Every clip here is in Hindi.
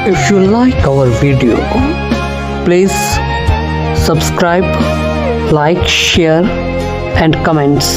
If you like our video, please subscribe, like, share and comments.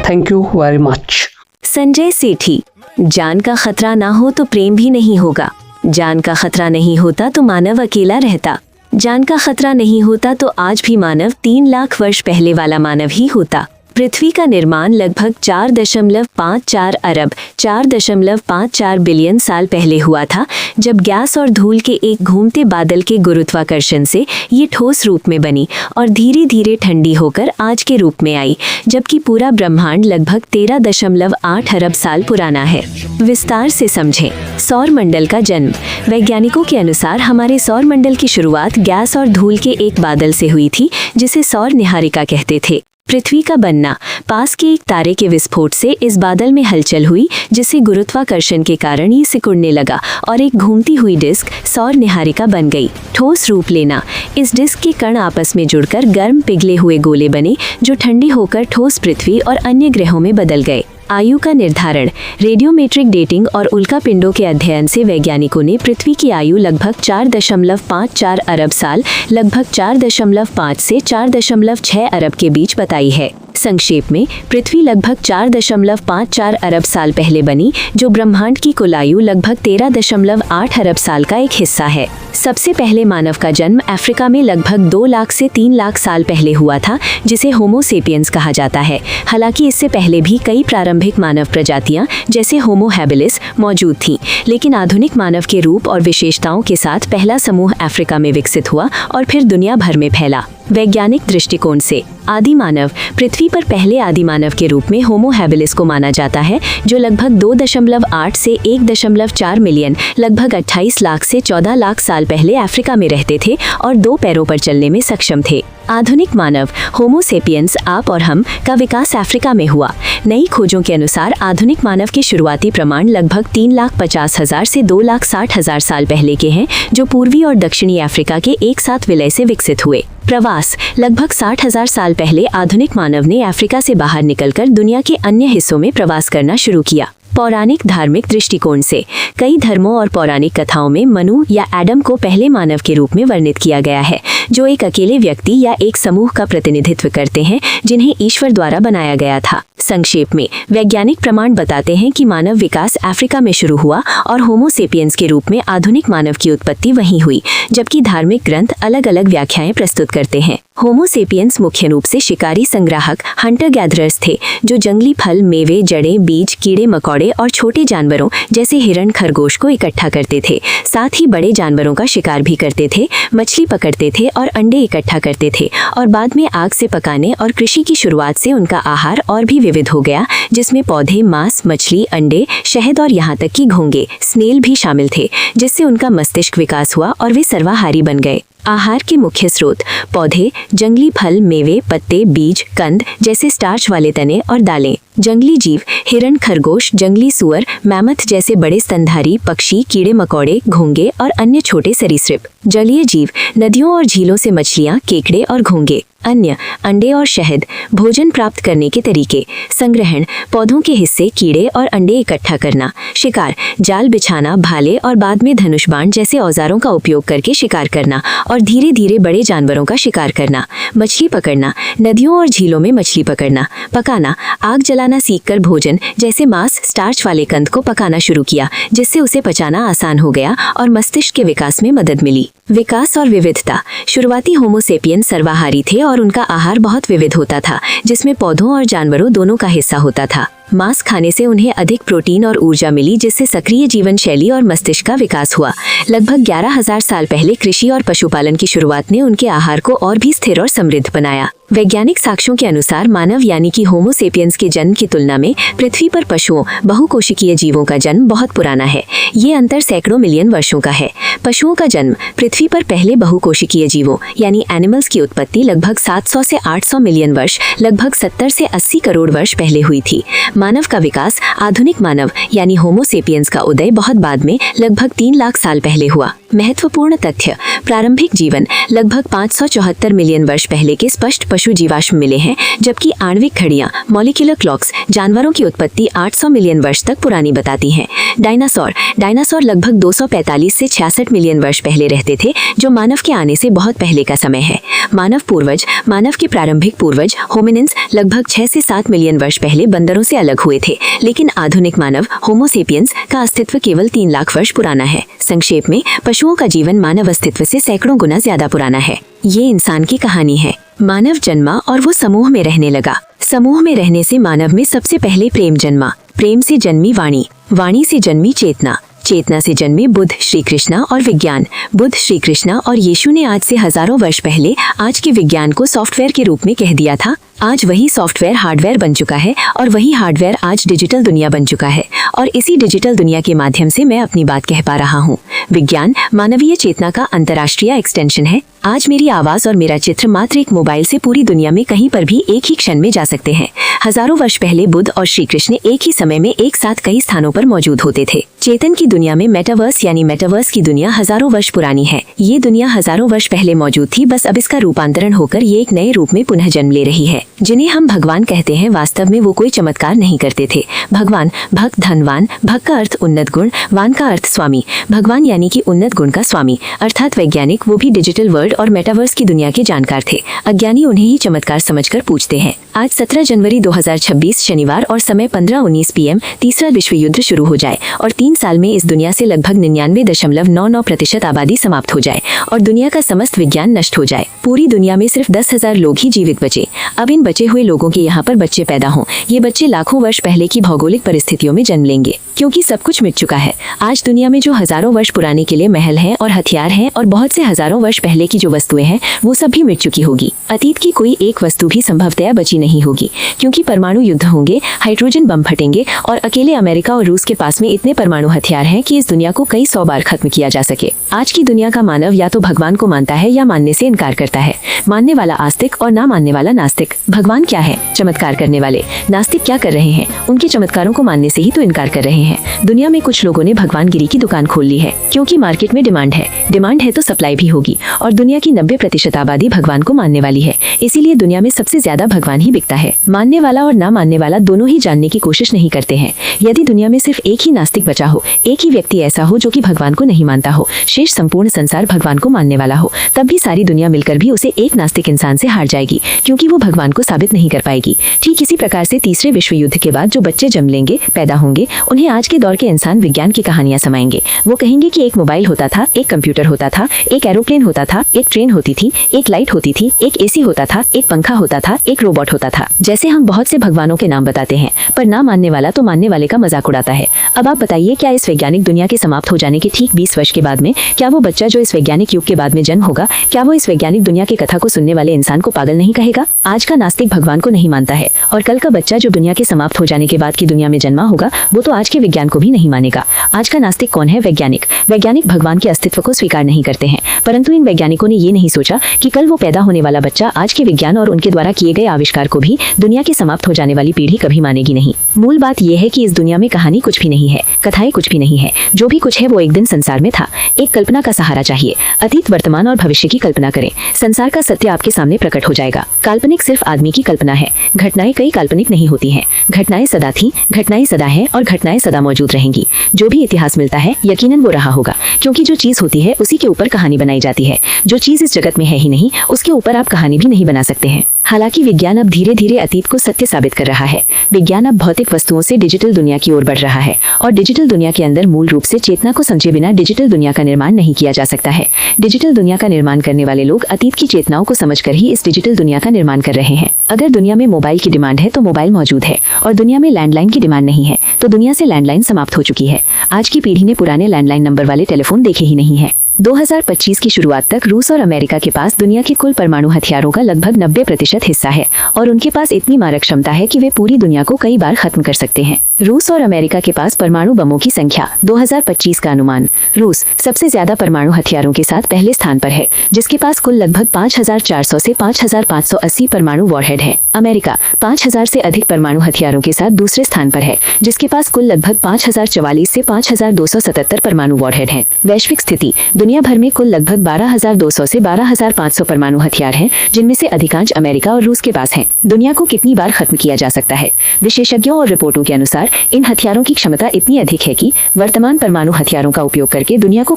Thank you very much. Sanjay Sethi. जान का खतरा ना हो तो प्रेम भी नहीं होगा। जान का खतरा नहीं होता तो मानव अकेला रहता। जान का खतरा नहीं होता तो आज भी मानव 3 लाख वर्ष पहले वाला मानव ही होता। पृथ्वी का निर्माण लगभग 4.54 अरब 4.54 बिलियन साल पहले हुआ था, जब गैस और धूल के एक घूमते बादल के गुरुत्वाकर्षण से ये ठोस रूप में बनी और धीरे धीरे ठंडी होकर आज के रूप में आई, जबकि पूरा ब्रह्मांड लगभग 13.8 अरब साल पुराना है। विस्तार से समझें। सौर मंडल का जन्म। वैज्ञानिकों के अनुसार हमारे सौर मंडल की शुरुआत गैस और धूल के एक बादल से हुई थी, जिसे सौर निहारिका कहते थे। पृथ्वी का बनना। पास के एक तारे के विस्फोट से इस बादल में हलचल हुई, जिससे गुरुत्वाकर्षण के कारण ये सिकुड़ने लगा और एक घूमती हुई डिस्क सौर निहारिका बन गई। ठोस रूप लेना। इस डिस्क के कण आपस में जुड़कर गर्म पिघले हुए गोले बने, जो ठंडे होकर ठोस पृथ्वी और अन्य ग्रहों में बदल गए। आयु का निर्धारण। रेडियोमेट्रिक डेटिंग और उल्कापिंडों के अध्ययन से वैज्ञानिकों ने पृथ्वी की आयु लगभग 4.54 अरब साल, लगभग 4.5 से 4.6 अरब के बीच बताई है। संक्षेप में, पृथ्वी लगभग 4.54 अरब साल पहले बनी, जो ब्रह्मांड की कुल आयु लगभग 13.8 अरब साल का एक हिस्सा है। सबसे पहले मानव का जन्म अफ्रीका में लगभग 2 लाख से 3 लाख साल पहले हुआ था, जिसे होमो सेपियंस कहा जाता है। हालांकि इससे पहले भी कई प्रारंभिक मानव प्रजातियां जैसे होमो हैबिलिस मौजूद थीं, लेकिन आधुनिक मानव के रूप और विशेषताओं के साथ पहला समूह अफ्रीका में विकसित हुआ और फिर दुनिया भर में फैला। वैज्ञानिक दृष्टिकोण से आदि मानव। पृथ्वी पर पहले आदि मानव के रूप में होमो हैबिलिस को माना जाता है, जो लगभग 2.8 से 1.4 मिलियन, लगभग 28 लाख से 14 लाख साल पहले अफ्रीका में रहते थे और 2 पैरों पर चलने में सक्षम थे। आधुनिक मानव होमो सेपियंस आप और हम का विकास अफ्रीका में हुआ। नई खोजों के अनुसार आधुनिक मानव के शुरुआती प्रमाण लगभग 3,50,000 से 2,60,000 साल पहले के हैं, जो पूर्वी और दक्षिणी अफ्रीका के एक साथ विलय से विकसित हुए। प्रवास। लगभग 60,000 साल पहले आधुनिक मानव ने अफ्रीका से बाहर निकलकर दुनिया के अन्य हिस्सों में प्रवास करना शुरू किया। पौराणिक धार्मिक दृष्टिकोण से कई धर्मों और पौराणिक कथाओं में मनु या एडम को पहले मानव के रूप में वर्णित किया गया है, जो एक अकेले व्यक्ति या एक समूह का प्रतिनिधित्व करते हैं, जिन्हें ईश्वर द्वारा बनाया गया था। संक्षेप में, वैज्ञानिक प्रमाण बताते हैं कि मानव विकास अफ्रीका में शुरू हुआ और होमो सेपियंस के रूप में आधुनिक मानव की उत्पत्ति वहीं हुई, जबकि धार्मिक ग्रंथ अलग अलग व्याख्याएं प्रस्तुत करते हैं। होमो सेपियंस मुख्य रूप से शिकारी संग्राहक हंटर गैदरर्स थे, जो जंगली फल, मेवे, जड़ें, बीज, कीड़े मकोड़े और छोटे जानवरों जैसे हिरण, खरगोश को इकट्ठा करते थे। साथ ही बड़े जानवरों का शिकार भी करते थे, मछली पकड़ते थे और अंडे इकट्ठा करते थे, और बाद में आग से पकाने और कृषि की शुरुआत से उनका आहार और भी विविध हो गया, जिसमें पौधे, मांस, मछली, अंडे, शहद और यहाँ तक कि घोंगे, स्नेल भी शामिल थे, जिससे उनका मस्तिष्क विकास हुआ और वे सर्वाहारी बन गए। आहार के मुख्य स्रोत पौधे, जंगली फल, मेवे, पत्ते, बीज, कंद जैसे स्टार्च वाले तने और दालें। जंगली जीव हिरण, खरगोश, जंगली सुअर, मैमथ जैसे बड़े स्तनधारी पक्षी, कीड़े मकोड़े, घोंगे और अन्य छोटे सरीसृप। जलीय जीव नदियों और झीलों से मछलियां, केकड़े और घोंगे। अन्य अंडे और शहद। भोजन प्राप्त करने के तरीके। संग्रहण पौधों के हिस्से, कीड़े और अंडे इकट्ठा करना। शिकार जाल बिछाना, भाले और बाद में धनुष बाण जैसे औजारों का उपयोग करके शिकार करना और धीरे धीरे बड़े जानवरों का शिकार करना। मछली पकड़ना नदियों और झीलों में मछली पकड़ना। पकाना आग जलाना सीखकर भोजन जैसे मांस, स्टार्च वाले कंद को पकाना शुरू किया, जिससे उसे पचाना आसान हो गया और मस्तिष्क के विकास में मदद मिली। विकास और विविधता। शुरुआती होमो सेपियंस सर्वाहारी थे और उनका आहार बहुत विविध होता था, जिसमें पौधों और जानवरों दोनों का हिस्सा होता था। मांस खाने से उन्हें अधिक प्रोटीन और ऊर्जा मिली, जिससे सक्रिय जीवन शैली और मस्तिष्क का विकास हुआ। लगभग 11,000 साल पहले कृषि और पशुपालन की शुरुआत ने उनके आहार को और भी स्थिर और समृद्ध बनाया। वैज्ञानिक साक्ष्यों के अनुसार मानव यानी कि होमो सेपियंस के जन्म की तुलना में पृथ्वी पर पशुओं, बहुकोशिकीय जीवों का जन्म बहुत पुराना है। ये अंतर सैकड़ों मिलियन वर्षों का है। पशुओं का जन्म। पृथ्वी पर पहले बहुकोशिकीय जीवों यानी एनिमल्स की उत्पत्ति लगभग 700 से 800 मिलियन वर्ष, लगभग 70 से 80 करोड़ वर्ष पहले हुई थी। मानव का विकास, आधुनिक मानव यानी होमो सेपियंस का उदय बहुत बाद में, लगभग 3 लाख साल पहले हुआ। महत्वपूर्ण तथ्य: प्रारंभिक जीवन लगभग 574 मिलियन वर्ष पहले के स्पष्ट पशु जीवाश्म मिले हैं, जबकि आणविक घड़ियां मॉलिक्यूलर क्लॉक्स जानवरों की उत्पत्ति 800 मिलियन वर्ष तक पुरानी बताती हैं। डायनासोर लगभग 245 से 66 मिलियन वर्ष पहले रहते थे, जो मानव के आने से बहुत पहले का समय है। मानव के प्रारंभिक पूर्वज होमिनिन्स लगभग 6 से 7 मिलियन वर्ष पहले बंदरों से अलग हुए थे, लेकिन आधुनिक मानव होमो सेपियंस का अस्तित्व केवल 3 लाख वर्ष पुराना है। संक्षेप में, पशुओं का जीवन मानव अस्तित्व से सैकड़ों गुना ज्यादा पुराना है। ये इंसान की कहानी है। मानव जन्मा और वो समूह में रहने लगा। समूह में रहने से मानव में सबसे पहले प्रेम जन्मा। प्रेम से जन्मी वाणी, वाणी से जन्मी चेतना, चेतना से जन्मे बुद्ध, श्री कृष्णा और विज्ञान। बुद्ध, श्री कृष्णा और यीशु ने आज से हजारों वर्ष पहले आज के विज्ञान को सॉफ्टवेयर के रूप में कह दिया था। आज वही सॉफ्टवेयर हार्डवेयर बन चुका है और वही हार्डवेयर आज डिजिटल दुनिया बन चुका है, और इसी डिजिटल दुनिया के माध्यम से मैं अपनी बात कह पा रहा हूँ। विज्ञान मानवीय चेतना का अंतर्राष्ट्रीय एक्सटेंशन है। आज मेरी आवाज और मेरा चित्र मात्र एक मोबाइल से पूरी दुनिया में कहीं पर भी एक ही क्षण में जा सकते हैं। हजारों वर्ष पहले बुद्ध और श्री कृष्ण एक ही समय में एक साथ कई स्थानों पर मौजूद होते थे। चेतन की दुनिया में मेटावर्स यानी मेटावर्स की दुनिया हजारों वर्ष पुरानी है। ये दुनिया हजारों वर्ष पहले मौजूद थी, बस अब इसका रूपांतरण होकर ये एक नए रूप में पुनः जन्म ले रही है। जिन्हें हम भगवान कहते हैं, वास्तव में वो कोई चमत्कार नहीं करते थे। भगवान, भक्त, धनवान, भक्त का अर्थ उन्नत गुण, वान का अर्थ स्वामी। भगवान यानी कि उन्नत गुण का स्वामी, अर्थात वैज्ञानिक। वो भी डिजिटल वर्ल्ड और मेटावर्स की दुनिया के जानकार थे। अज्ञानी उन्हें ही चमत्कार समझकर पूछते हैं। आज 17 जनवरी 2026 शनिवार और समय 15:19 PM तीसरा विश्व युद्ध शुरू हो जाए और 3 साल में इस दुनिया से लगभग 99.99% आबादी समाप्त हो जाए और दुनिया का समस्त विज्ञान नष्ट हो जाए। पूरी दुनिया में सिर्फ 10,000 लोग ही जीवित बचे। अब इन बचे हुए लोगों के यहाँ पर बच्चे पैदा हों, ये बच्चे लाखों वर्ष पहले की भौगोलिक परिस्थितियों में जन्म लेंगे, क्योंकि सब कुछ मिट चुका है। आज दुनिया में जो हजारों वर्ष पुराने किले, महल हैं और हथियार हैं और बहुत से हजारों वर्ष पहले की जो वस्तुएं हैं, वो सब भी मिट चुकी होगी। अतीत की कोई एक वस्तु भी संभवतया बची नहीं होगी, क्योंकि परमाणु युद्ध होंगे, हाइड्रोजन बम फटेंगे और अकेले अमेरिका और रूस के पास में इतने परमाणु हथियार हैं कि इस दुनिया को कई 100 बार खत्म किया जा सके। आज की दुनिया का मानव या तो भगवान को मानता है या मानने से इनकार करता है। मानने वाला आस्तिक और ना मानने वाला नास्तिक। भगवान क्या है? चमत्कार करने वाले। नास्तिक क्या कर रहे हैं? उनके चमत्कारों को मानने से ही तो इनकार कर रहे हैं। दुनिया में कुछ लोगों ने भगवानगिरी की दुकान खोल ली है, क्योंकि मार्केट में डिमांड है। डिमांड है तो सप्लाई भी होगी, और दुनिया की 90% आबादी भगवान को मानने वाली है। इसीलिए दुनिया में सबसे ज्यादा भगवान ही बिकता है। मानने वाला और ना मानने वाला दोनों ही जानने की कोशिश नहीं करते हैं। यदि दुनिया में सिर्फ एक ही नास्तिक बचा हो, एक ही व्यक्ति ऐसा हो जो कि भगवान को नहीं मानता हो, शेष संपूर्ण संसार भगवान को मानने वाला हो, तब भी सारी दुनिया मिलकर भी उसे एक नास्तिक इंसान से हार जाएगी, क्योंकि वो भगवान को साबित नहीं कर पाएगी। ठीक इसी प्रकार से तीसरे विश्व युद्ध के बाद जो बच्चे जन्म लेंगे, पैदा होंगे, उन्हें आज के दौर के इंसान विज्ञान की कहानियां सुनाएंगे। वो कहेंगे कि एक मोबाइल होता था, एक कंप्यूटर होता था, एक एरोप्लेन होता था, एक ट्रेन होती थी, एक लाइट होती थी, एक एसी होता था, एक पंखा होता था, एक रोबोट होता था। जैसे हम बहुत से भगवानों के नाम बताते हैं, पर ना मानने वाला तो मानने वाले का मजाक उड़ाता है। अब आप बताइए, क्या इस वैज्ञानिक दुनिया के समाप्त हो जाने के ठीक 20 वर्ष के बाद में, क्या वो बच्चा जो इस वैज्ञानिक युग के बाद में जन्म होगा, क्या वो इस वैज्ञानिक दुनिया की कथा को सुनने वाले इंसान को पागल नहीं कहेगा? आज का नास्तिक भगवान को नहीं मानता है, और कल का बच्चा जो दुनिया के समाप्त हो जाने के बाद की दुनिया में जन्मा होगा, वो तो आज के विज्ञान को भी नहीं मानेगा। आज का नास्तिक कौन है? वैज्ञानिक। वैज्ञानिक भगवान के अस्तित्व को स्वीकार नहीं करते हैं, परंतु इन वैज्ञानिकों ने ये नहीं सोचा कि कल वो पैदा होने वाला बच्चा आज के विज्ञान और उनके द्वारा किए गए आविष्कार को भी दुनिया के समाप्त हो जाने वाली पीढ़ी कभी मानेगी नहीं। मूल बात यह है कि इस दुनिया में कहानी कुछ भी नहीं है, कथाएं कुछ भी नहीं है। जो भी कुछ है वो एक दिन संसार में था। एक कल्पना का सहारा चाहिए। अतीत, वर्तमान और भविष्य की कल्पना करें। संसार का सत्य आपके सामने प्रकट हो जाएगा। काल्पनिक सिर्फ आदमी की कल्पना है। घटनाएं कई काल्पनिक नहीं होती हैं। घटनाएं सदा थी, घटनाएं सदा है और घटनाएं सदा मौजूद रहेंगी। जो भी इतिहास मिलता है यकीनन वो रहा होगा, क्योंकि जो चीज होती है उसी के ऊपर कहानी बनाई जाती है। जो चीज इस जगत में है ही नहीं, उसके ऊपर आप कहानी भी नहीं बना सकते हैं। हालांकि विज्ञान अब धीरे धीरे अतीत को सत्य साबित कर रहा है। विज्ञान अब भौतिक वस्तुओं से डिजिटल दुनिया की ओर बढ़ रहा है, और डिजिटल दुनिया के अंदर मूल रूप से चेतना को समझे बिना डिजिटल दुनिया का निर्माण नहीं किया जा सकता है। डिजिटल दुनिया का निर्माण करने वाले लोग अतीत की चेतनाओं को समझकर ही इस डिजिटल दुनिया का निर्माण कर रहे हैं। अगर दुनिया में मोबाइल की डिमांड है तो मोबाइल मौजूद है, और दुनिया में लैंडलाइन की डिमांड नहीं है तो दुनिया से लैंडलाइन समाप्त हो चुकी है। आज की पीढ़ी ने पुराने लैंडलाइन नंबर वाले टेलीफोन देखे ही नहीं है। 2025 की शुरुआत तक रूस और अमेरिका के पास दुनिया के कुल परमाणु हथियारों का लगभग 90% हिस्सा है, और उनके पास इतनी मारक क्षमता है कि वे पूरी दुनिया को कई बार खत्म कर सकते हैं। रूस और अमेरिका के पास परमाणु बमों की संख्या 2025 का अनुमान। रूस सबसे ज्यादा परमाणु हथियारों के साथ पहले स्थान पर है, जिसके पास कुल लगभग 5400 से 5580 परमाणु वॉरहेड है। अमेरिका 5000 से अधिक परमाणु हथियारों के साथ दूसरे स्थान पर है, जिसके पास कुल लगभग 5044 से 5277 परमाणु वॉरहेड हैं। वैश्विक स्थिति, दुनिया भर में कुल लगभग 12200 से 12500 परमाणु हथियार हैं, जिनमें से अधिकांश अमेरिका और रूस के पास हैं। दुनिया को कितनी बार खत्म किया जा सकता है? विशेषज्ञों और रिपोर्टों के अनुसार इन हथियारों की क्षमता इतनी अधिक है कि वर्तमान परमाणु हथियारों का उपयोग करके दुनिया को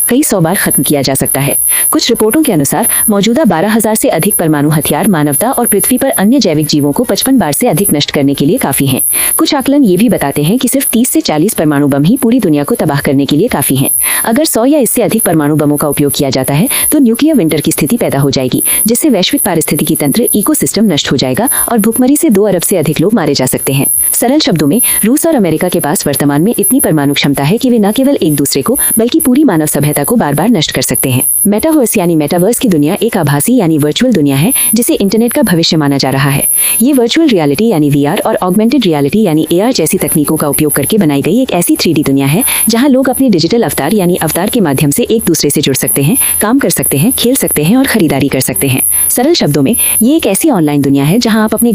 कई सौ बार खत्म किया जा सकता है। कुछ रिपोर्टों के अनुसार मौजूदा 12000 से अधिक परमाणु हथियार मानवता और पृथ्वी पर अन्य जैविक जीवों को 55 बार से अधिक नष्ट करने के लिए काफी हैं। कुछ आकलन ये भी बताते हैं कि सिर्फ 30 से 40 परमाणु बम ही पूरी दुनिया को तबाह करने के लिए काफी हैं। अगर 100 या इससे अधिक परमाणु बमों का उपयोग किया जाता है तो न्यूक्लियर विंटर की स्थिति पैदा हो जाएगी, जिससे वैश्विक पारिस्थितिकी तंत्र इकोसिस्टम नष्ट हो जाएगा और भूखमरी से 2 अरब से अधिक लोग मारे जा सकते हैं। सरल शब्दों में, रूस और अमेरिका के पास वर्तमान में इतनी परमाणु क्षमता है कि वे न केवल एक दूसरे को बल्कि पूरी मानव सभ्यता को बार बार नष्ट कर सकते हैं। मेटावर्स यानी मेटावर्स की दुनिया एक आभासी यानी वर्चुअल दुनिया है, जिसे इंटरनेट का भविष्य माना जा रहा है। ये वर्चुअल रियलिटी यानी VR और ऑगमेंटेड रियलिटी यानी AR जैसी तकनीकों का उपयोग करके बनाई गई एक ऐसी 3D दुनिया है जहां लोग अपने डिजिटल अवतार यानी अवतार के माध्यम से एक दूसरे से जुड़ सकते हैं, काम कर सकते हैं, खेल सकते हैं और खरीदारी कर सकते हैं। सरल शब्दों में, ये एक ऐसी ऑनलाइन दुनिया है जहां आप अपने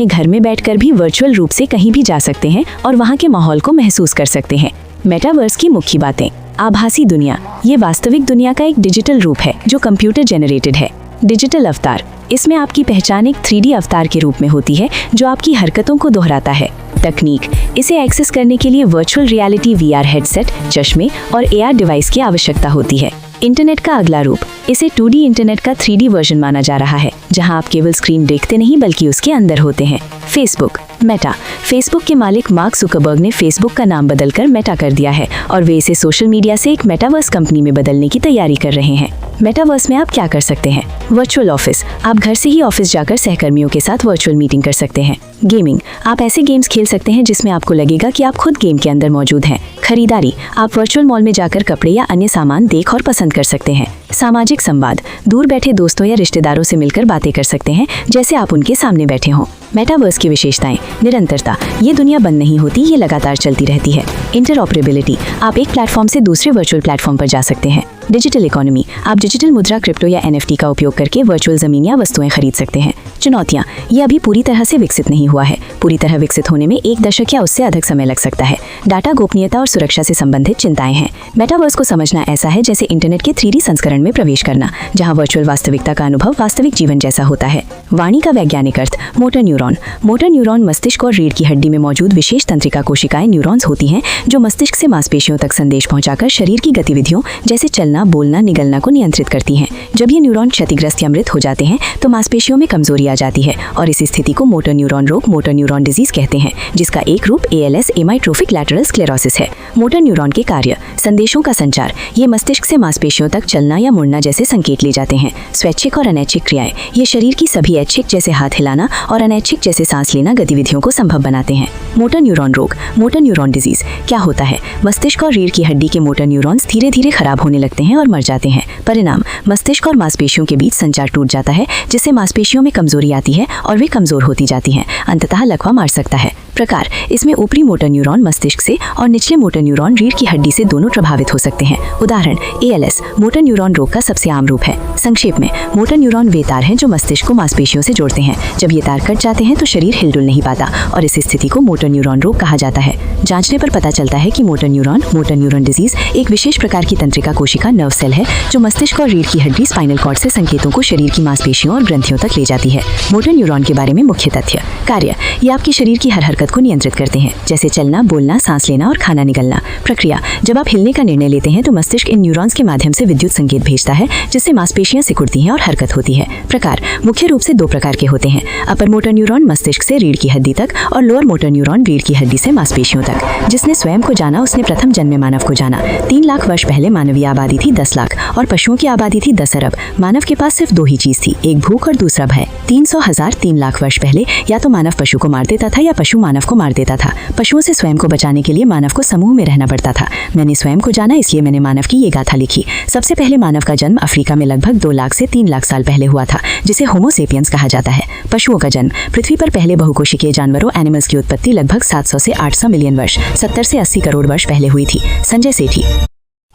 घर में बैठकर भी वर्चुअल रूप से कहीं भी जा सकते हैं और वहां के माहौल को महसूस कर सकते हैं। मेटावर्स की मुख्य बातें। आभासी दुनिया, ये वास्तविक दुनिया का एक डिजिटल रूप है जो कंप्यूटर जनरेटेड है। डिजिटल अवतार, इसमें आपकी पहचान एक 3D अवतार के रूप में होती है जो आपकी हरकतों को दोहराता है। तकनीक, इसे एक्सेस करने के लिए वर्चुअल रियलिटी VR हेडसेट, चश्मे और AR डिवाइस की आवश्यकता होती है। इंटरनेट का अगला रूप, इसे 2D इंटरनेट का 3D वर्जन माना जा रहा है, जहां आप केवल स्क्रीन देखते नहीं बल्कि उसके अंदर होते हैं। फेसबुक, मेटा, फेसबुक के मालिक मार्क जुकरबर्ग ने फेसबुक का नाम बदलकर मेटा कर दिया है और वे इसे सोशल मीडिया से एक मेटावर्स कंपनी में बदलने की तैयारी कर रहे हैं। मेटावर्स में आप क्या कर सकते हैं? वर्चुअल ऑफिस, आप घर से ही ऑफिस जाकर सहकर्मियों के साथ वर्चुअल मीटिंग कर सकते हैं। गेमिंग, आप ऐसे गेम्स खेल सकते हैं जिसमें आपको लगेगा कि आप खुद गेम के अंदर मौजूद हैं। खरीदारी, आप वर्चुअल मॉल में जाकर कपड़े या अन्य सामान देख और पसंद कर सकते हैं। सामाजिक संवाद, दूर बैठे दोस्तों या रिश्तेदारों से मिलकर बातें कर सकते हैं जैसे आप उनके सामने बैठे हों। मेटावर्स की विशेषताएं। निरंतरता, ये दुनिया बंद नहीं होती, ये लगातार चलती रहती है। इंटरऑपरेबिलिटी, आप एक प्लेटफॉर्म से दूसरे वर्चुअल प्लेटफॉर्म पर जा सकते हैं। डिजिटल इकोनॉमी, आप डिजिटल मुद्रा, क्रिप्टो या NFT का उपयोग करके वर्चुअल जमीन या वस्तुएं खरीद सकते हैं। चुनौतियां, ये अभी पूरी तरह से विकसित नहीं हुआ है। पूरी तरह विकसित होने में 1 दशक या उससे अधिक समय लग सकता है। डाटा गोपनीयता और सुरक्षा से संबंधित चिंताएं हैं। मेटावर्स को समझना ऐसा है जैसे इंटरनेट के 3D संस्करण में प्रवेश करना, जहां वर्चुअल वास्तविकता का अनुभव वास्तविक जीवन जैसा होता है। वाणी का वैज्ञानिक अर्थ। मोटर न्यूरॉन, मोटर न्यूरॉन मस्तिष्क और रीढ़ की हड्डी में मौजूद विशेष तंत्रिका कोशिकाएं न्यूरॉन्स होती हैं जो मस्तिष्क से मांसपेशियों तक संदेश पहुंचाकर शरीर की गतिविधियों जैसे चलना, बोलना, निगलना को नियंत्रित करती हैं। जब ये न्यूरॉन क्षतिग्रस्त या मृत हो जाते हैं तो मांसपेशियों में कमजोरी आ जाती है और इस स्थिति को मोटर न्यूरॉन रोग, मोटर न्यूरॉन डिजीज कहते हैं, जिसका एक रूप ALS एमाइट्रोफिक लैटरल स्क्लेरोसिस है। मोटर न्यूरॉन के कार्य। संदेशों का संचार, ये मस्तिष्क से मांसपेशियों तक चलना या मुड़ना जैसे संकेत ले जाते हैं। स्वैच्छिक और अनैच्छिक क्रियाएं, ये शरीर की सभी ऐच्छिक जैसे हाथ हिलाना और अनैच्छिक जैसे सांस लेना गतिविधियों को संभव बनाते हैं। मोटर न्यूरॉन रोग, मोटर न्यूरॉन डिजीज। क्या होता है? मस्तिष्क और रीढ़ की हड्डी के मोटर न्यूरॉन्स धीरे धीरे खराब होने लगते हैं और मर जाते हैं। परिणाम, मस्तिष्क और मांसपेशियों के बीच संचार टूट जाता है, जिससे मांसपेशियों में कमजोरी आती है और वे कमजोर होती जाती हैं। अंततः लकवा मार सकता है। प्रकार, इसमें ऊपरी मोटर न्यूरॉन मस्तिष्क से और निचले मोटर न्यूरॉन रीढ़ की हड्डी से दोनों प्रभावित हो सकते हैं। उदाहरण, ALS मोटर न्यूरॉन रोग का सबसे आम रूप है। संक्षेप में, मोटर न्यूरॉन वे तार हैं जो मस्तिष्क को मांसपेशियों से जोड़ते हैं। जब ये तार कट जाते हैं तो शरीर हिलडुल नहीं पाता और इस स्थिति को मोटर न्यूरॉन रोग कहा जाता है। जांचने पर पता चलता है कि मोटर न्यूरॉन डिजीज एक विशेष प्रकार की तंत्रिका कोशिका नर्व सेल है जो मस्तिष्क और रीढ़ की हड्डी स्पाइनल कॉर्ड से संकेतों को शरीर की मांसपेशियों और ग्रंथियों तक ले जाती है। मोटर न्यूरॉन के बारे में मुख्य तथ्य। कार्य, ये आपकी शरीर की हर हरकत को नियंत्रित करते हैं, जैसे चलना, बोलना, सांस लेना और खाना निगलना। प्रक्रिया, जब आप हिलने का निर्णय लेते हैं तो मस्तिष्क इन न्यूरॉन्स के माध्यम से विद्युत संकेत भेजता है, जिससे मांसपेशियां सिकुड़ती हैं और हरकत होती है। प्रकार, मुख्य रूप से 2 प्रकार के होते हैं। अपर मोटर न्यूरॉन मस्तिष्क से रीढ़ की हड्डी तक और लोअर मोटर न्यूरॉन रीढ़ की हड्डी से मांसपेशियों तक। जिसने स्वयं को जाना उसने प्रथम जन्मे मानव को जाना। 3 लाख वर्ष पहले मानवीय आबादी थी 10 लाख और पशुओं की आबादी थी 10 अरब। मानव के पास सिर्फ 2 ही चीज थी, एक भूख और दूसरा भय। 300,000 3 लाख वर्ष पहले या तो मानव पशु को मार देता था या पशु मानव मानव को मार देता था। पशुओं से स्वयं को बचाने के लिए मानव को समूह में रहना पड़ता था। मैंने स्वयं को जाना, इसलिए मैंने मानव की ये गाथा लिखी। सबसे पहले मानव का जन्म अफ्रीका में लगभग 2 लाख से 3 लाख साल पहले हुआ था, जिसे होमो सेपियंस कहा जाता है। पशुओं का जन्म। पृथ्वी पर पहले बहुकोशिकीय जानवरों एनिमल्स की उत्पत्ति लगभग 700 से 800 मिलियन वर्ष 70 से 80 करोड़ वर्ष पहले हुई थी। संजय सेठी।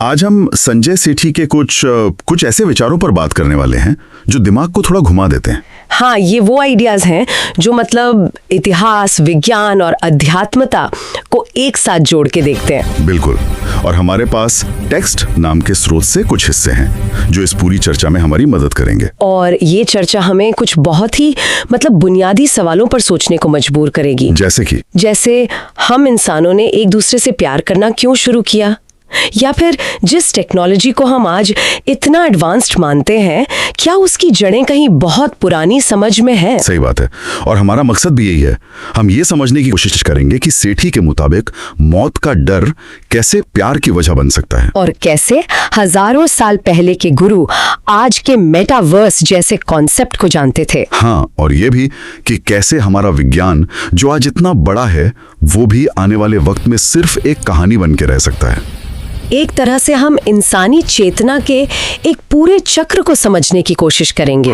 आज हम संजय सेठी के कुछ ऐसे विचारों पर बात करने वाले हैं जो दिमाग को थोड़ा घुमा देते हैं। हाँ, ये वो आइडियाज हैं जो मतलब इतिहास, विज्ञान और अध्यात्मता को एक साथ जोड़ के देखते हैं। बिल्कुल। और हमारे पास टेक्स्ट नाम के स्रोत से कुछ हिस्से हैं जो इस पूरी चर्चा में हमारी मदद करेंगे। और ये चर्चा हमें कुछ बहुत ही बुनियादी सवालों पर सोचने को मजबूर करेगी। जैसे हम इंसानों ने एक दूसरे से प्यार करना क्यों शुरू किया, या फिर जिस टेक्नोलॉजी को हम आज इतना एडवांस्ड मानते हैं, क्या उसकी जड़ें कहीं बहुत पुरानी समझ में है। सही बात है। और हमारा मकसद भी यही है। हम ये समझने की कोशिश करेंगे कि सेठी के मुताबिक मौत का डर कैसे प्यार की वजह बन सकता है, और कैसे हजारों साल पहले के गुरु आज के मेटावर्स जैसे कॉन्सेप्ट को जानते थे। हाँ, और ये भी कि कैसे हमारा विज्ञान जो आज इतना बड़ा है वो भी आने वाले वक्त में सिर्फ एक कहानी बन के रह सकता है। एक तरह से हम इंसानी चेतना के एक पूरे चक्र को समझने की कोशिश करेंगे।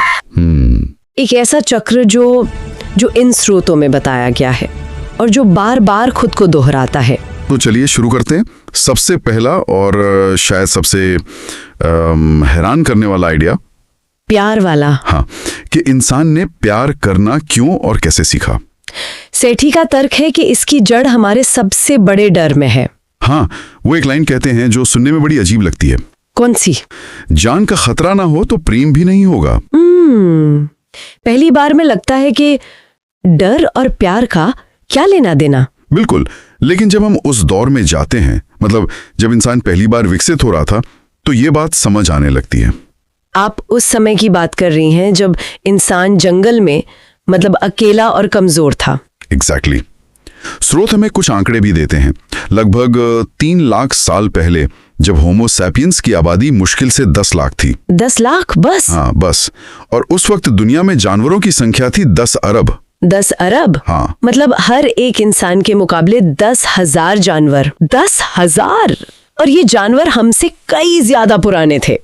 एक ऐसा चक्र जो इन स्रोतों में बताया गया है और जो बार बार खुद को दोहराता है। तो चलिए शुरू करते हैं। सबसे पहला और शायद सबसे हैरान करने वाला आइडिया, प्यार वाला। हाँ, कि इंसान ने प्यार करना क्यों और कैसे सीखा। सेठी का तर्क है कि इसकी जड़ हमारे सबसे बड़े डर में है। हाँ, वो एक लाइन कहते हैं जो सुनने में बड़ी अजीब लगती है। कौन सी? जान का खतरा ना हो तो प्रेम भी नहीं होगा। पहली बार में लगता है कि डर और प्यार का क्या लेना देना। बिल्कुल, लेकिन जब हम उस दौर में जाते हैं, मतलब जब इंसान पहली बार विकसित हो रहा था, तो ये बात समझ आने लगती है। आप उस समय की बात कर रही हैं जब इंसान जंगल में अकेला और कमजोर था। एग्जैक्टली। स्रोत हमें कुछ आंकड़े भी देते हैं। लगभग 3 लाख साल पहले जब होमो सैपियंस की आबादी मुश्किल से 10 लाख थी। 10 लाख बस? हाँ, बस। और उस वक्त दुनिया में जानवरों की संख्या थी 10 अरब। 10 अरब? हाँ। हर एक इंसान के मुकाबले 10,000 जानवर। 10,000! और ये जानवर हमसे कई ज्यादा पुराने थे।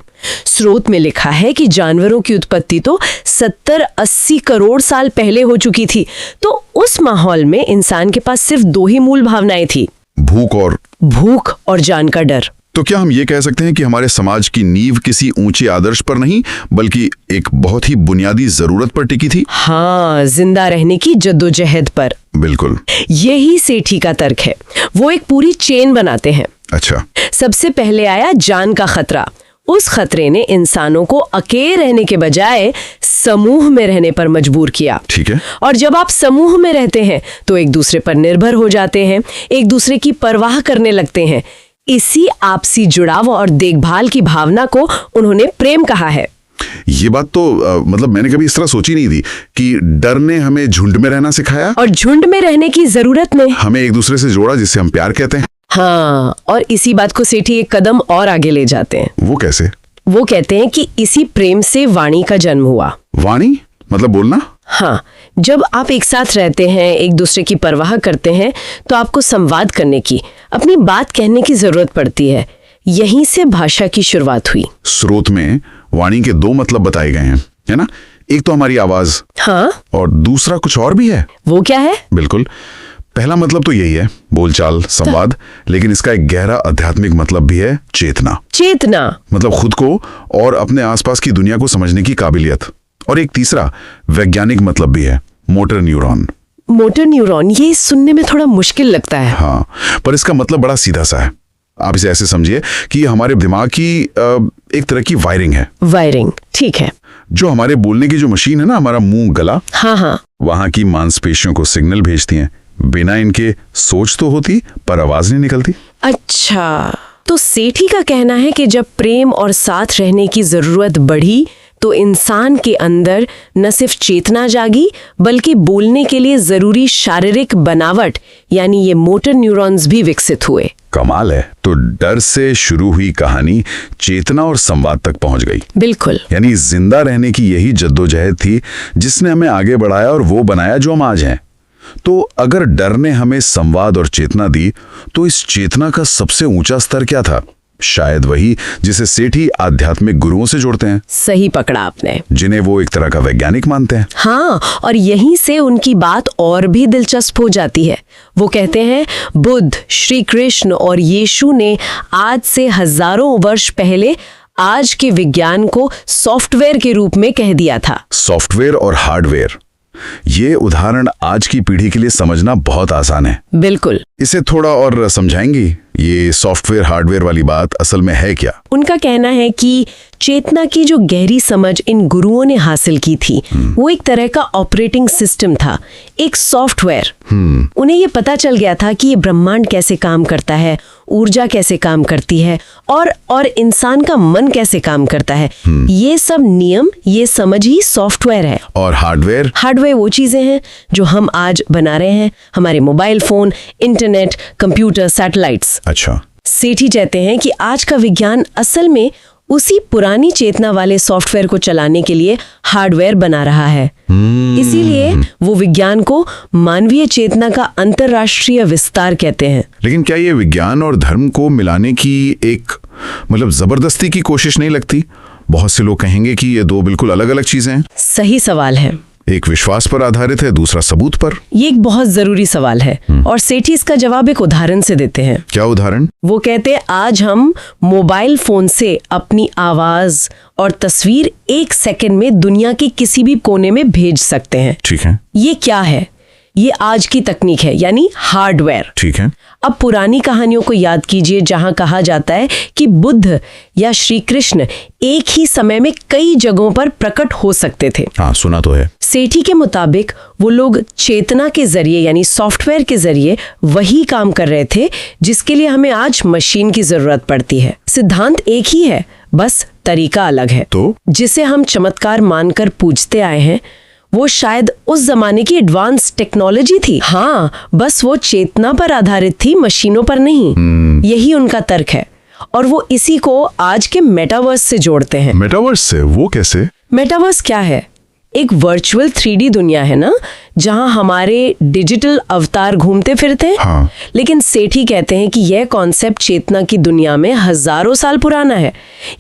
स्रोत में लिखा है कि जानवरों की उत्पत्ति तो 70-80 करोड़ साल पहले हो चुकी थी। तो उस माहौल में इंसान के पास सिर्फ 2 ही मूल भावनाएं थी, भूख और जान का डर। तो क्या हम ये कह सकते हैं कि हमारे समाज की नींव किसी ऊंचे आदर्श पर नहीं, बल्कि एक बहुत ही बुनियादी जरूरत पर टिकी थी? हाँ, जिंदा रहने की जद्दोजहद पर। बिल्कुल। यही सेठी का तर्क है। वो एक पूरी चेन बनाते हैं। अच्छा। सबसे पहले आया जान का खतरा। उस खतरे ने इंसानों को अकेले रहने के बजाय समूह में रहने पर मजबूर किया। ठीक है। और जब आप समूह में रहते हैं तो एक दूसरे पर निर्भर हो जाते हैं, एक दूसरे की परवाह करने लगते हैं। इसी आपसी जुड़ाव और देखभाल की भावना को उन्होंने प्रेम कहा है। ये बात तो मैंने कभी इस तरह सोची नहीं थी कि डर ने हमें झुंड में रहना सिखाया, और झुंड में रहने की जरूरत ने हमें एक दूसरे से जोड़ा, जिसे हम प्यार कहते हैं। हाँ, और इसी बात को सेठी एक कदम और आगे ले जाते हैं। वो कैसे? वो कहते हैं कि इसी प्रेम से वाणी का जन्म हुआ। वाणी बोलना? हाँ, जब आप एक साथ रहते हैं, एक दूसरे की परवाह करते हैं, तो आपको संवाद करने की, अपनी बात कहने की जरूरत पड़ती है। यहीं से भाषा की शुरुआत हुई। स्रोत में वाणी के 2 मतलब बताए गए हैं, है ना? एक तो हमारी आवाज। हाँ। और दूसरा कुछ और भी है। वो क्या है? बिल्कुल, पहला मतलब तो यही है, बोलचाल, संवाद। लेकिन इसका एक गहरा आध्यात्मिक मतलब भी है, चेतना। खुद को और अपने आसपास की दुनिया को समझने की काबिलियत। और एक तीसरा वैज्ञानिक मतलब भी है, मोटर न्यूरॉन। ये सुनने में थोड़ा मुश्किल लगता है। हाँ, पर इसका मतलब बड़ा सीधा सा है। आप इसे ऐसे समझिए कि हमारे दिमाग की एक तरह की वायरिंग है। ठीक है। जो हमारे बोलने की जो मशीन है ना, हमारा मुंह, गला, हाँ, वहां की मांसपेशियों को सिग्नल भेजती हैं। बिना इनके सोच तो होती, पर आवाज नहीं निकलती। अच्छा, तो सेठी का कहना है कि जब प्रेम और साथ रहने की जरूरत बढ़ी तो इंसान के अंदर न सिर्फ चेतना जागी, बल्कि बोलने के लिए जरूरी शारीरिक बनावट यानी ये मोटर न्यूरॉन्स भी विकसित हुए। कमाल है। तो डर से शुरू हुई कहानी चेतना और संवाद तक पहुंच गई। बिल्कुल। यानी जिंदा रहने की यही जद्दोजहद थी जिसने हमें आगे बढ़ाया और वो बनाया जो हम आज हैं। तो अगर डर ने हमें संवाद और चेतना दी, तो इस चेतना का सबसे ऊंचा स्तर क्या था? शायद वही जिसे सेठी आध्यात्मिक गुरुओं से जोड़ते हैं। सही पकड़ा आपने। जिन्हें वो एक तरह का वैज्ञानिक मानते हैं। हाँ, और यहीं से उनकी बात और भी दिलचस्प हो जाती है। वो कहते हैं बुद्ध, श्री कृष्ण और यीशु ने आज से हजारों वर्ष पहले आज के विज्ञान को सॉफ्टवेयर के रूप में कह दिया था। सॉफ्टवेयर और हार्डवेयर, ये उदाहरण आज की पीढ़ी के लिए समझना बहुत आसान है। बिल्कुल। इसे थोड़ा और समझाएंगी? ये सॉफ्टवेयर हार्डवेयर वाली बात असल में है क्या? उनका कहना है कि चेतना की जो गहरी समझ इन गुरुओं ने हासिल की थी, वो एक तरह का ऑपरेटिंग सिस्टम था, एक सॉफ्टवेयर। उन्हें ये पता चल गया था कि ये ब्रह्मांड कैसे काम करता है, ऊर्जा कैसे काम करती है और इंसान का मन कैसे काम करता है। ये सब नियम, ये समझ ही सॉफ्टवेयर है। और हार्डवेयर? हार्डवेयर वो चीजें हैं जो हम आज बना रहे हैं, हमारे mobile phone, internet, computer, satellites. अच्छा। सेठी कहते हैं कि आज का विज्ञान असल में उसी पुरानी चेतना वाले सॉफ्टवेयर को चलाने के लिए हार्डवेयर बना रहा है। इसीलिए वो विज्ञान को मानवीय चेतना का अंतर्राष्ट्रीय विस्तार कहते हैं। लेकिन क्या ये विज्ञान और धर्म को मिलाने की एक जबरदस्ती की कोशिश नहीं लगती? बहुत से लोग कहेंगे कि ये दो बिल्कुल अलग अलग चीजें हैं। सही सवाल है। एक विश्वास पर आधारित है, दूसरा सबूत पर। ये एक बहुत जरूरी सवाल है और सेठी इसका जवाब एक उदाहरण से देते हैं। क्या उदाहरण? वो कहते हैं आज हम मोबाइल फोन से अपनी आवाज और तस्वीर 1 सेकंड में दुनिया के किसी भी कोने में भेज सकते हैं। ठीक है। ये क्या है? ये आज की तकनीक है, यानी हार्डवेयर। ठीक है। अब पुरानी कहानियों को याद कीजिए जहां कहा जाता है कि बुद्ध या श्री कृष्ण एक ही समय में कई जगहों पर प्रकट हो सकते थे। हाँ, सुना तो है। सेठी के मुताबिक वो लोग चेतना के जरिए यानी सॉफ्टवेयर के जरिए वही काम कर रहे थे जिसके लिए हमें आज मशीन की जरूरत पड़ती है। सिद्धांत एक ही है, बस तरीका अलग है। तो जिसे हम चमत्कार मानकर पूजते आए हैं, वो शायद उस जमाने की एडवांस टेक्नोलॉजी थी। हाँ, बस वो चेतना पर आधारित थी, मशीनों पर नहीं। यही उनका तर्क है और वो इसी को आज के मेटावर्स से जोड़ते हैं। मेटावर्स से? वो कैसे? मेटावर्स क्या है? एक वर्चुअल 3D दुनिया है ना, जहां हमारे डिजिटल अवतार घूमते फिरते हैं। हाँ। लेकिन सेठी कहते हैं कि यह कॉन्सेप्ट चेतना की दुनिया में हजारों साल पुराना है।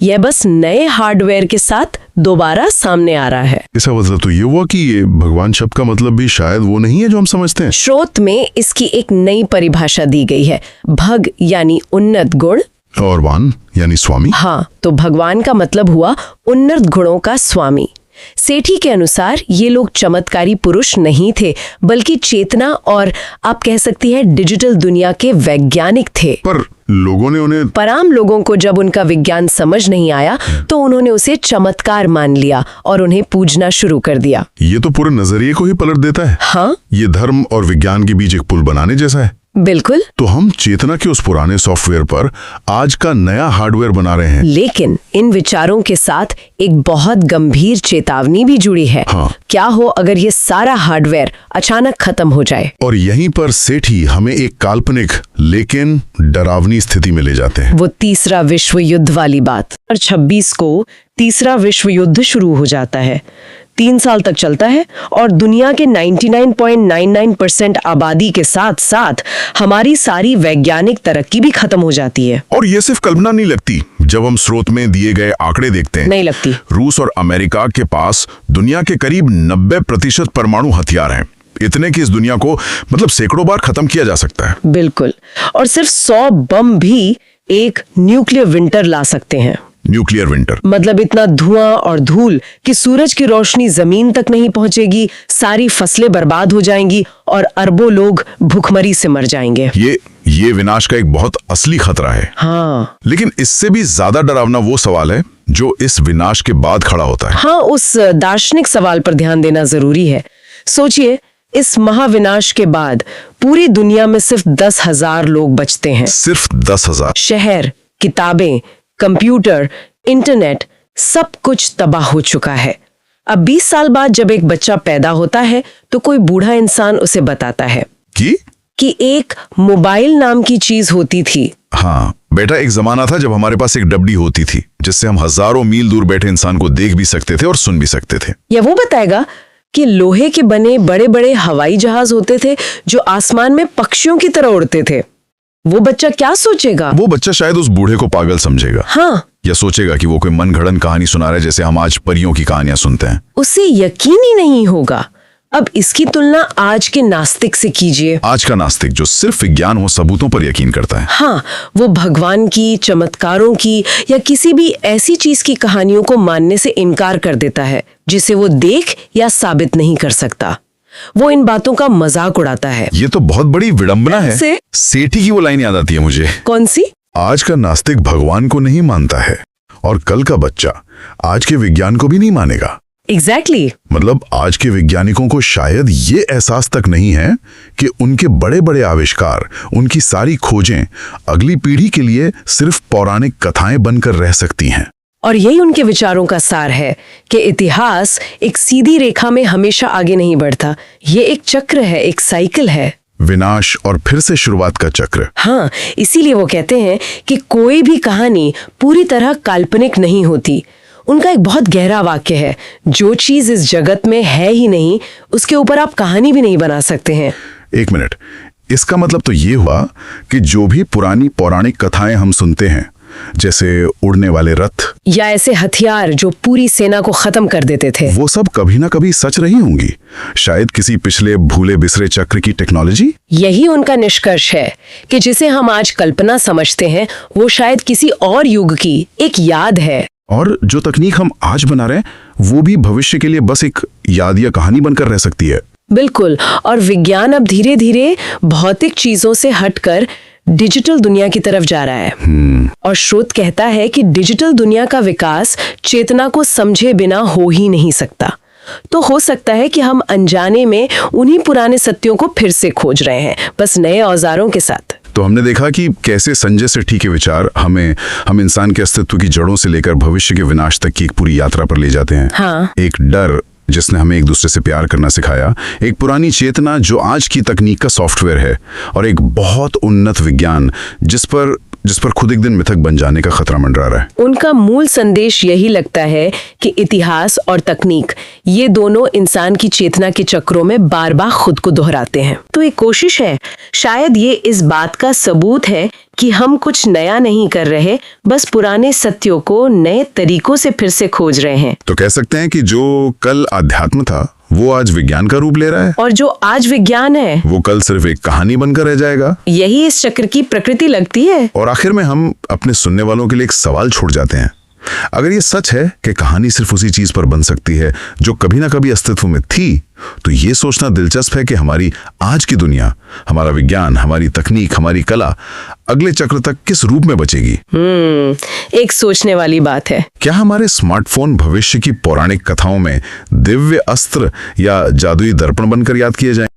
यह बस नए हार्डवेयर के साथ दोबारा सामने आ रहा है। इसका मतलब तो ये हुआ कि ये भगवान शब्द का मतलब भी शायद वो नहीं है जो हम समझते हैं। स्रोत में इसकी एक नई परिभाषा दी गई है। भग यानी उन्नत गुण और वान यानी स्वामी। हाँ, तो भगवान का मतलब हुआ उन्नत गुणों का स्वामी। सेठी के अनुसार ये लोग चमत्कारी पुरुष नहीं थे, बल्कि चेतना और आप कह सकती हैं डिजिटल दुनिया के वैज्ञानिक थे। पर लोगों ने उन्हें आम लोगों को जब उनका विज्ञान समझ नहीं आया तो उन्होंने उसे चमत्कार मान लिया और उन्हें पूजना शुरू कर दिया। ये तो पूरे नजरिए को ही पलट देता है। हाँ, ये धर्म और विज्ञान के बीच एक पुल बनाने जैसा है। बिल्कुल। तो हम चेतना के उस पुराने सॉफ्टवेयर पर आज का नया हार्डवेयर बना रहे हैं। लेकिन इन विचारों के साथ एक बहुत गंभीर चेतावनी भी जुड़ी है। हाँ। क्या हो अगर ये सारा हार्डवेयर अचानक खत्म हो जाए? और यहीं पर सेठी हमें एक काल्पनिक लेकिन डरावनी स्थिति में ले जाते हैं। वो तीसरा विश्व युद्ध वाली बात। और 26 को तीसरा विश्व युद्ध शुरू हो जाता है। 3 साल तक चलता है और दुनिया के 99.99% आबादी के साथ साथ हमारी सारी वैज्ञानिक तरक्की भी खत्म हो जाती है। और ये सिर्फ कल्पना नहीं लगती जब हम स्रोत में दिए गए आंकड़े देखते हैं। नहीं लगती। रूस और अमेरिका के पास दुनिया के करीब 90% परमाणु हथियार हैं। इतने कि इस दुनिया को सैकड़ों बार खत्म किया जा सकता है। बिल्कुल। और सिर्फ 100 बम भी एक न्यूक्लियर विंटर ला सकते हैं। न्यूक्लियर विंटर इतना धुआं और धूल कि सूरज की रोशनी जमीन तक नहीं पहुंचेगी, सारी फसलें बर्बाद हो जाएंगी और अरबों लोग भूखमरी से मर जाएंगे। ये विनाश का एक बहुत असली खतरा है। हाँ। लेकिन इससे भी ज्यादा डरावना वो सवाल है जो इस विनाश के बाद खड़ा होता है। हाँ, उस दार्शनिक सवाल पर ध्यान देना जरूरी है। सोचिए, इस महाविनाश के बाद पूरी दुनिया में सिर्फ 10,000 लोग बचते हैं। सिर्फ 10,000? शहर, किताबें, कंप्यूटर, इंटरनेट, सब कुछ तबाह हो चुका है। अब 20 साल बाद जब एक बच्चा पैदा होता है तो कोई बूढ़ा इंसान उसे बताता है कि एक मोबाइल नाम की चीज होती थी। हाँ बेटा, एक जमाना था जब हमारे पास एक डब्डी होती थी जिससे हम हजारों मील दूर बैठे इंसान को देख भी सकते थे और सुन भी सकते थे। या वो बताएगा कि लोहे के बने बड़े बड़े हवाई जहाज होते थे जो आसमान में पक्षियों की तरह उड़ते थे। वो बच्चा क्या सोचेगा? वो बच्चा शायद उस बूढ़े को पागल समझेगा। हाँ, या सोचेगा कि वो कोई मनगढ़ंत कहानी सुना रहा है, जैसे हम आज परियों की कहानियां सुनते हैं। उसे यकीन ही नहीं होगा। अब इसकी तुलना आज के नास्तिक से कीजिए। आज का नास्तिक जो सिर्फ विज्ञान हो सबूतों पर यकीन करता है। हाँ, वो भगवान की, चमत्कारों की या किसी भी ऐसी चीज की कहानियों को मानने से इनकार कर देता है जिसे वो देख या साबित नहीं कर सकता। वो इन बातों का मजाक उड़ाता है। ये तो बहुत बड़ी विडंबना है। से? सेठी की वो लाइन याद आती है मुझे। कौन सी? आज का नास्तिक भगवान को नहीं मानता है और कल का बच्चा आज के विज्ञान को भी नहीं मानेगा। एग्जैक्टली। मतलब आज के वैज्ञानिकों को शायद ये एहसास तक नहीं है कि उनके बड़े बड़े आविष्कार, उनकी सारी खोजें अगली पीढ़ी के लिए सिर्फ पौराणिक कथाएं बनकर रह सकती हैं। और यही उनके विचारों का सार है कि इतिहास एक सीधी रेखा में हमेशा आगे नहीं बढ़ता। ये एक चक्र है, एक साइकिल है। विनाश और फिर से शुरुआत का चक्र। हाँ, इसीलिए वो कहते हैं कि कोई भी कहानी पूरी तरह काल्पनिक नहीं होती। उनका एक बहुत गहरा वाक्य है, जो चीज इस जगत में है ही नहीं, उसके ऊपर आप कहानी भी नहीं बना सकते हैं। एक मिनट, इसका मतलब तो ये हुआ कि जो भी पुरानी पौराणिक कथाएं हम सुनते हैं, जैसे उड़ने वाले रथ या ऐसे हथियार जो पूरी सेना को खत्म कर देते थे, वो सब कभी ना कभी सच रही होंगी। शायद किसी पिछले भूले बिसरे चक्र की टेक्नोलॉजी। यही उनका निष्कर्ष है कि जिसे हम आज कल्पना समझते हैं, वो शायद किसी और युग की एक याद है। और जो तकनीक हम आज बना रहे हैं वो भी भविष्य के लिए बस एक याद या कहानी बनकर रह सकती है। बिल्कुल। और विज्ञान अब धीरे धीरे भौतिक चीजों से हटकर डिजिटल दुनिया की तरफ जा रहा है। और स्रोत कहता है कि डिजिटल दुनिया का विकास चेतना को समझे बिना हो ही नहीं सकता। तो हो सकता है कि हम अनजाने में उन्हीं पुराने सत्यों को फिर से खोज रहे हैं, बस नए औजारों के साथ। तो हमने देखा कि कैसे संजय सेठी के विचार हम इंसान के अस्तित्व की जड़ों से लेकर भविष्य के विनाश तक की एक पूरी यात्रा पर ले जाते हैं। हाँ। एक डर जिसने हमें एक दूसरे से प्यार करना सिखाया, एक पुरानी चेतना जो आज की तकनीक का सॉफ्टवेयर है, और एक बहुत उन्नत विज्ञान जिस पर खुद एक दिन मिथक बन जाने का खतरा मंडरा रहा है। उनका मूल संदेश यही लगता है कि इतिहास और तकनीक, ये दोनों इंसान की चेतना के चक्रों में बार बार खुद को दोहराते हैं। तो एक कोशिश है, शायद ये इस बात का सबूत है कि हम कुछ नया नहीं कर रहे, बस पुराने सत्यों को नए तरीकों से फिर से खोज रहे हैं। तो कह सकते हैं कि जो कल अध्यात्म था वो आज विज्ञान का रूप ले रहा है, और जो आज विज्ञान है वो कल सिर्फ एक कहानी बनकर रह जाएगा। यही इस चक्र की प्रकृति लगती है। और आखिर में हम अपने सुनने वालों के लिए एक सवाल छोड़ जाते हैं। अगर ये सच है कि कहानी सिर्फ उसी चीज पर बन सकती है जो कभी ना कभी अस्तित्व में थी, तो ये सोचना दिलचस्प है कि हमारी आज की दुनिया, हमारा विज्ञान, हमारी तकनीक, हमारी कला अगले चक्र तक किस रूप में बचेगी। एक सोचने वाली बात है। क्या हमारे स्मार्टफोन भविष्य की पौराणिक कथाओं में दिव्य अस्त्र या जादुई दर्पण बनकर याद किए जाएं?